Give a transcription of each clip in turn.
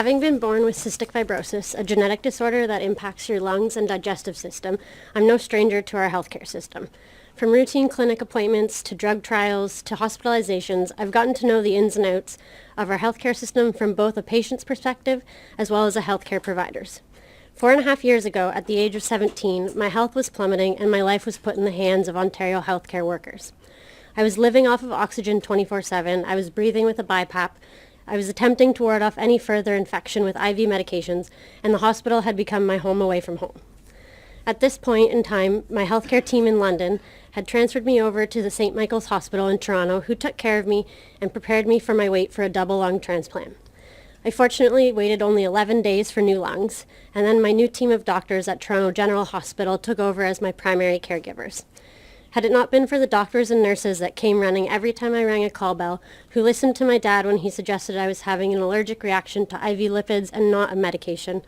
Having been born with cystic fibrosis, a genetic disorder that impacts your lungs and digestive system, I'm no stranger to our healthcare system. From routine clinic appointments to drug trials to hospitalizations, I've gotten to know the ins and outs of our healthcare system from both a patient's perspective as well as a healthcare provider's. 4.5 years ago, at the age of 17, my health was plummeting and my life was put in the hands of Ontario healthcare workers. I was living off of oxygen 24/7, I was breathing with a BiPAP, I was attempting to ward off any further infection with IV medications, and the hospital had become my home away from home. At this point in time, my healthcare team in London had transferred me over to the St. Michael's Hospital in Toronto, who took care of me and prepared me for my wait for a double lung transplant. I fortunately waited only 11 days for new lungs, and then my new team of doctors at Toronto General Hospital took over as my primary caregivers. Had it not been for the doctors and nurses that came running every time I rang a call bell, who listened to my dad when he suggested I was having an allergic reaction to IV lipids and not a medication,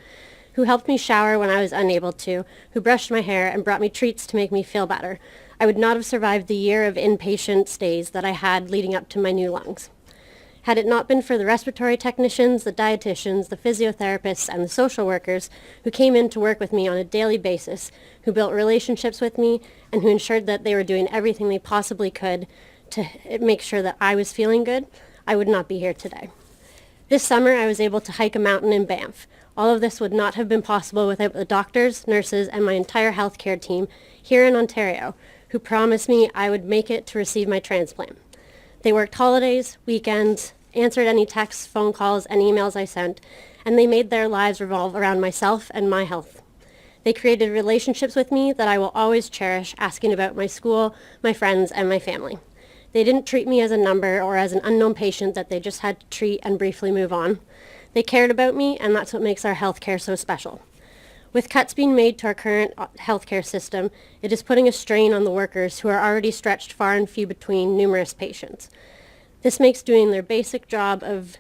who helped me shower when I was unable to, who brushed my hair and brought me treats to make me feel better, I would not have survived the year of inpatient stays that I had leading up to my new lungs. Had it not been for the respiratory technicians, the dietitians, the physiotherapists, and the social workers who came in to work with me on a daily basis, who built relationships with me, and who ensured that they were doing everything they possibly could to make sure that I was feeling good, I would not be here today. This summer, I was able to hike a mountain in Banff. All of this would not have been possible without the doctors, nurses, and my entire healthcare team here in Ontario, who promised me I would make it to receive my transplant. They worked holidays, weekends, answered any texts, phone calls, and emails I sent, and they made their lives revolve around myself and my health. They created relationships with me that I will always cherish, asking about my school, my friends, and my family. They didn't treat me as a number or as an unknown patient that they just had to treat and briefly move on. They cared about me, and that's what makes our healthcare so special. With cuts being made to our current healthcare system, it is putting a strain on the workers who are already stretched far and few between numerous patients. This makes doing their basic job of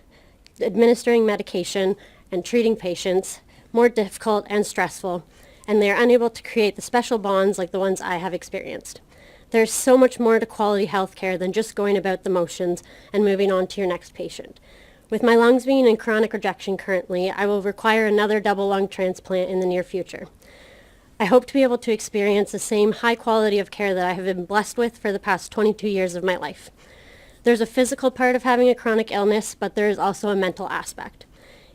administering medication and treating patients more difficult and stressful, and they are unable to create the special bonds like the ones I have experienced. There's so much more to quality healthcare than just going about the motions and moving on to your next patient. With my lungs being in chronic rejection currently, I will require another double lung transplant in the near future. I hope to be able to experience the same high quality of care that I have been blessed with for the past 22 years of my life. There's a physical part of having a chronic illness, but there is also a mental aspect.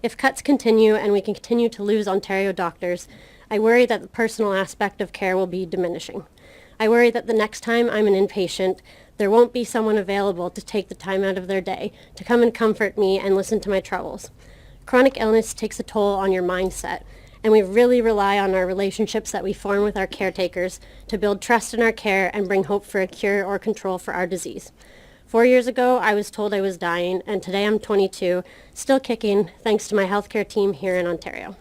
If cuts continue and we continue to lose Ontario doctors, I worry that the personal aspect of care will be diminishing. I worry that the next time I'm an inpatient, there won't be someone available to take the time out of their day to come and comfort me and listen to my troubles. Chronic illness takes a toll on your mindset, and we really rely on our relationships that we form with our caretakers to build trust in our care and bring hope for a cure or control for our disease. 4 years ago, I was told I was dying, and today I'm 22, still kicking, thanks to my healthcare team here in Ontario.